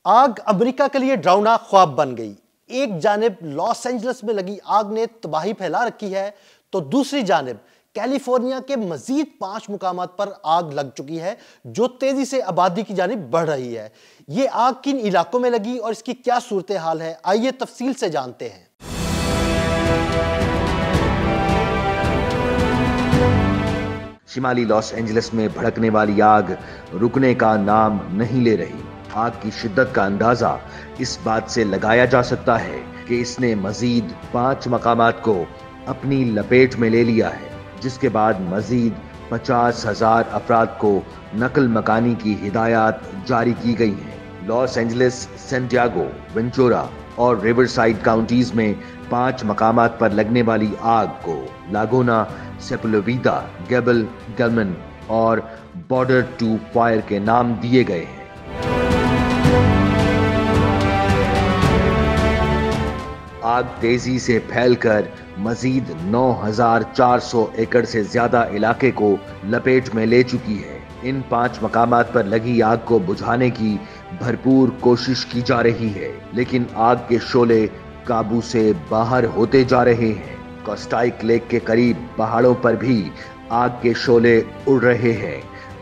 آگ امریکہ کے لیے ڈراؤنا خواب بن گئی۔ ایک جانب لاس اینجلس میں لگی آگ نے تباہی پھیلا رکھی ہے تو دوسری جانب کیلیفورنیا کے مزید 5 مقامات پر آگ لگ چکی ہے جو تیزی سے آبادی کی جانب بڑھ رہی ہے۔ یہ آگ کن علاقوں میں لگی اور اس کی کیا صورتحال ہے، آئیے تفصیل سے جانتے ہیں۔ شمالی لاس اینجلس میں بھڑکنے والی آگ رکنے کا نام نہیں لے رہی۔ آگ کی شدت کا اندازہ اس بات سے لگایا جا سکتا ہے کہ اس نے مزید 5 مقامات کو اپنی لپیٹ میں لے لیا ہے، جس کے بعد مزید 50,000 افراد کو نقل مکانی کی ہدایات جاری کی گئی ہیں۔ لاس اینجلس، سینٹیاگو، ونچورا اور ریور سائیڈ کاؤنٹیز میں 5 مقامات پر لگنے والی آگ کو لاگونا، سیپولویدا، گیبل، گلمن اور بارڈر ٹو فائر کے نام دیے گئے ہیں۔ آگ تیزی سے پھیل کر مزید 9,400 ایکڑ سے زیادہ علاقے کو لپیٹ میں لے چکی ہے۔ ان 5 مقامات پر لگی آگ کو بجھانے کی بھرپور کوشش کی جا رہی ہے، لیکن آگ کے شعلے قابو سے باہر ہوتے جا رہے ہیں۔ کوسٹائک لیک کے قریب پہاڑوں پر بھی آگ کے شعلے اڑ رہے ہیں۔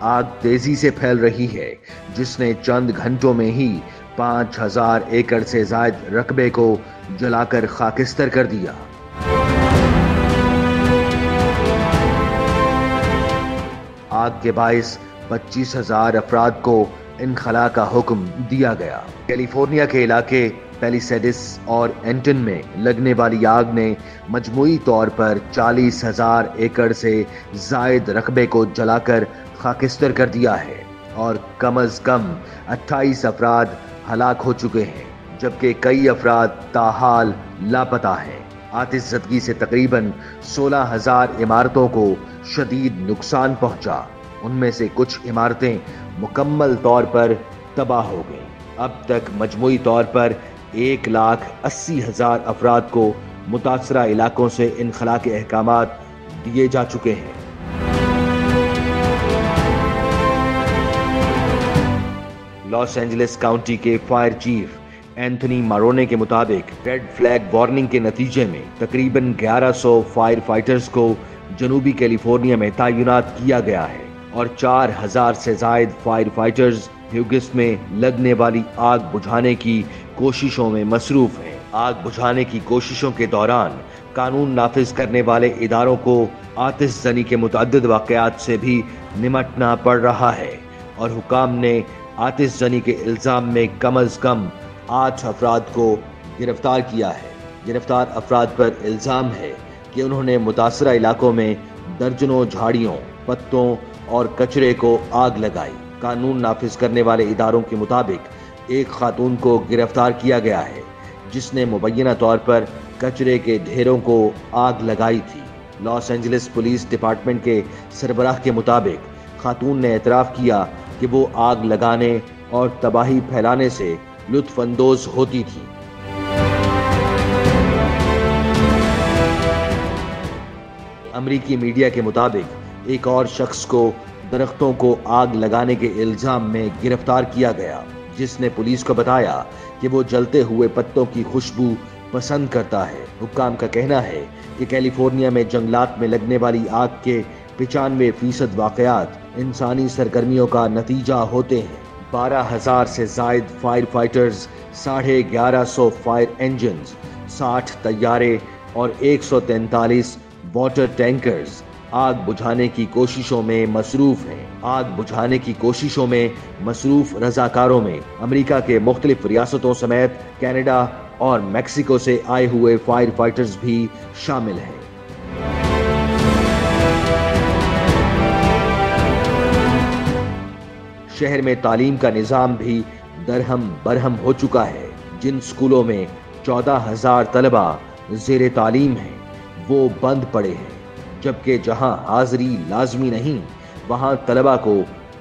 آگ تیزی سے پھیل رہی ہے، جس نے چند گھنٹوں میں ہی 5,000 ایکڑ سے زائد رقبے کو جلا کر خاکستر کر دیا۔ آگ کے باعث 25,000 افراد کو انخلاء کا حکم دیا گیا۔ کیلیفورنیا کے علاقے پیلیسیڈس اور اینٹن میں لگنے والی آگ نے مجموعی طور پر 40,000 ایکڑ سے زائد رقبے کو جلا کر خاکستر کر دیا ہے اور کم از کم 28 افراد ہلاک ہو چکے ہیں، جبکہ کئی افراد تاحال لاپتہ ہیں۔ آتش زدگی سے تقریباً 16,000 عمارتوں کو شدید نقصان پہنچا۔ ان میں سے کچھ عمارتیں مکمل طور پر تباہ ہو گئیں۔ اب تک مجموعی طور پر 1,80,000 افراد کو متاثرہ علاقوں سے انخلاء کے احکامات دیے جا چکے ہیں۔ لاس اینجلس کاؤنٹی کے فائر چیف اینتھنی مارونے کے مطابق ریڈ فلیگ وارننگ کے نتیجے میں تقریباً 1100 فائر فائٹرز کو جنوبی کیلیفورنیا میں تعینات کیا گیا ہے اور 4,000 سے زائد فائر فائٹرز ہیوگس میں لگنے والی آگ بجھانے کی کوششوں میں مصروف ہیں۔ آگ بجھانے کی کوششوں کے دوران قانون نافذ کرنے والے اداروں کو آتش زنی کے متعدد واقعات سے بھی نمٹنا پڑ رہا ہے اور حکام نے آتش زنی کے الزام میں کم از کم 8 افراد کو گرفتار کیا ہے۔ گرفتار افراد پر الزام ہے کہ انہوں نے متاثرہ علاقوں میں درجنوں جھاڑیوں، پتوں اور کچرے کو آگ لگائی۔ قانون نافذ کرنے والے اداروں کے مطابق ایک خاتون کو گرفتار کیا گیا ہے جس نے مبینہ طور پر کچرے کے ڈھیروں کو آگ لگائی تھی۔ لاس اینجلس پولیس ڈپارٹمنٹ کے سربراہ کے مطابق خاتون نے اعتراف کیا کہ وہ آگ لگانے اور تباہی پھیلانے سے لطف اندوز ہوتی تھی۔ امریکی میڈیا کے مطابق ایک اور شخص کو درختوں کو آگ لگانے کے الزام میں گرفتار کیا گیا، جس نے پولیس کو بتایا کہ وہ جلتے ہوئے پتوں کی خوشبو پسند کرتا ہے۔ حکام کا کہنا ہے کہ کیلیفورنیا میں جنگلات میں لگنے والی آگ کے 95% واقعات انسانی سرگرمیوں کا نتیجہ ہوتے ہیں۔ 12,000 سے زائد فائر فائٹرز، 1150 فائر انجنز، 60 طیارے اور 143 واٹر ٹینکرز آگ بجھانے کی کوششوں میں مصروف ہیں۔ آگ بجھانے کی کوششوں میں مصروف رضاکاروں میں امریکہ کے مختلف ریاستوں سمیت کینیڈا اور میکسیکو سے آئے ہوئے فائر فائٹرز بھی شامل ہیں۔ شہر میں تعلیم کا نظام بھی درہم برہم ہو چکا ہے۔ جن سکولوں میں 14,000 طلبہ زیر تعلیم ہیں وہ بند پڑے ہیں، جبکہ جہاں حاضری لازمی نہیں وہاں طلبہ کو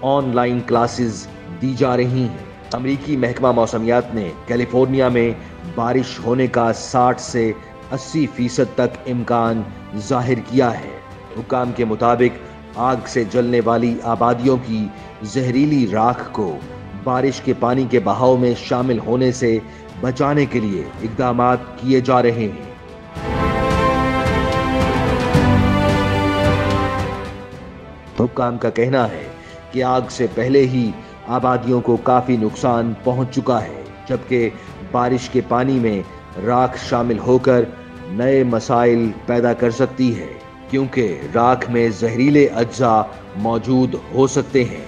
آن لائن کلاسز دی جا رہی ہیں۔ امریکی محکمہ موسمیات نے کیلیفورنیا میں بارش ہونے کا 60 سے 80% تک امکان ظاہر کیا ہے۔ حکام کے مطابق آگ سے جلنے والی آبادیوں کی زہریلی راکھ کو بارش کے پانی کے بہاؤ میں شامل ہونے سے بچانے کے لیے اقدامات کیے جا رہے ہیں۔ حکام کا کہنا ہے کہ آگ سے پہلے ہی آبادیوں کو کافی نقصان پہنچ چکا ہے، جبکہ بارش کے پانی میں راکھ شامل ہو کر نئے مسائل پیدا کر سکتی ہے، کیونکہ راکھ میں زہریلے اجزاء موجود ہو سکتے ہیں۔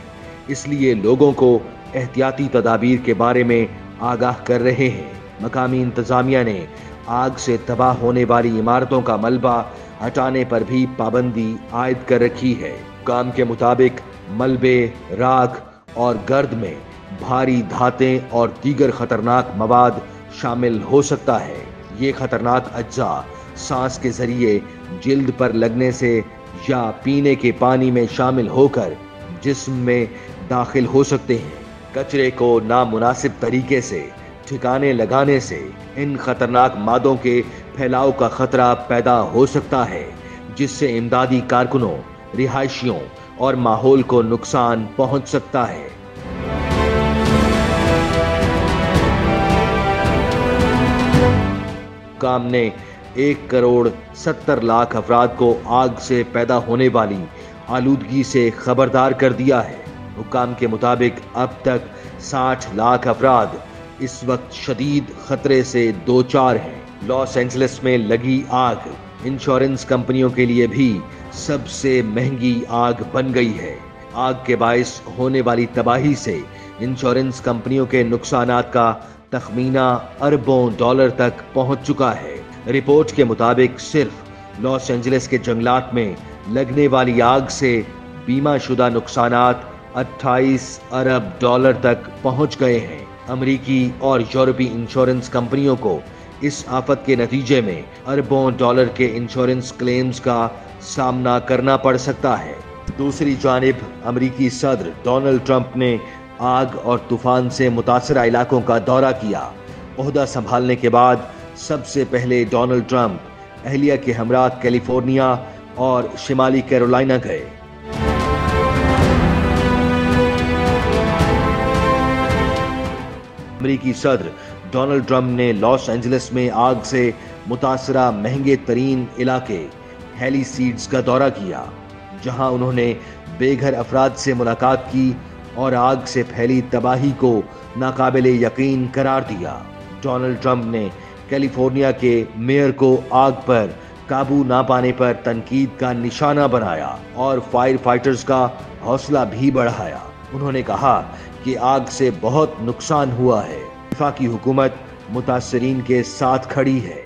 اس لیے لوگوں کو احتیاطی تدابیر کے بارے میں آگاہ کر رہے ہیں۔ مقامی انتظامیہ نے آگ سے تباہ ہونے والی عمارتوں کا ملبہ ہٹانے پر بھی پابندی عائد کر رکھی ہے۔ حکام کے مطابق ملبے، راکھ اور گرد میں بھاری دھاتیں اور دیگر خطرناک مواد شامل ہو سکتا ہے۔ یہ خطرناک اجزاء سانس کے ذریعے جلد پر لگنے سے یا پینے کے پانی میں شامل ہو کر جسم میں داخل ہو سکتے ہیں۔ کچرے کو نامناسب طریقے سے ٹھکانے لگانے سے ان خطرناک مادوں کے پھیلاؤ کا خطرہ پیدا ہو سکتا ہے، جس سے امدادی کارکنوں، رہائشیوں اور ماحول کو نقصان پہنچ سکتا ہے۔ حکام نے 1,70,00,000 افراد کو آگ سے پیدا ہونے والی آلودگی سے خبردار کر دیا ہے۔ حکام کے مطابق اب تک 60 لاکھ افراد اس وقت شدید خطرے سے دوچار ہیں۔ لاس اینجلس میں لگی آگ انشورنس کمپنیوں کے لیے بھی سب سے مہنگی آگ بن گئی ہے۔ آگ کے باعث ہونے والی تباہی سے انشورنس کمپنیوں کے نقصانات کا تخمینہ اربوں ڈالر تک پہنچ چکا ہے۔ رپورٹ کے مطابق صرف لاس اینجلس کے جنگلات میں لگنے والی آگ سے بیمہ شدہ نقصانات 28 ارب ڈالر تک پہنچ گئے ہیں۔ امریکی اور یورپی انشورنس کمپنیوں کو اس آفت کے نتیجے میں اربوں ڈالر کے انشورنس کلیمز کا سامنا کرنا پڑ سکتا ہے۔ دوسری جانب امریکی صدر ڈونلڈ ٹرمپ نے آگ اور طوفان سے متاثرہ علاقوں کا دورہ کیا۔ عہدہ سنبھالنے کے بعد سب سے پہلے ڈونلڈ ٹرمپ اہلیہ کے ہمراہ کیلیفورنیا اور شمالی کیرولائنا گئے۔ امریکی صدر ڈونلڈ ٹرمپ نے لاس اینجلس میں آگ سے متاثرہ مہنگے ترین علاقے ہیلی سیڈز کا دورہ کیا، جہاں انہوں نے بے گھر افراد سے ملاقات کی اور آگ سے پھیلی تباہی کو ناقابل یقین قرار دیا۔ ڈونلڈ ٹرمپ نے کیلیفورنیا کے میئر کو آگ پر قابو نہ پانے پر تنقید کا نشانہ بنایا اور فائر فائٹرز کا حوصلہ بھی بڑھایا۔ انہوں نے کہا کہ آگ سے بہت نقصان ہوا ہے۔ وفاقی حکومت متاثرین کے ساتھ کھڑی ہے۔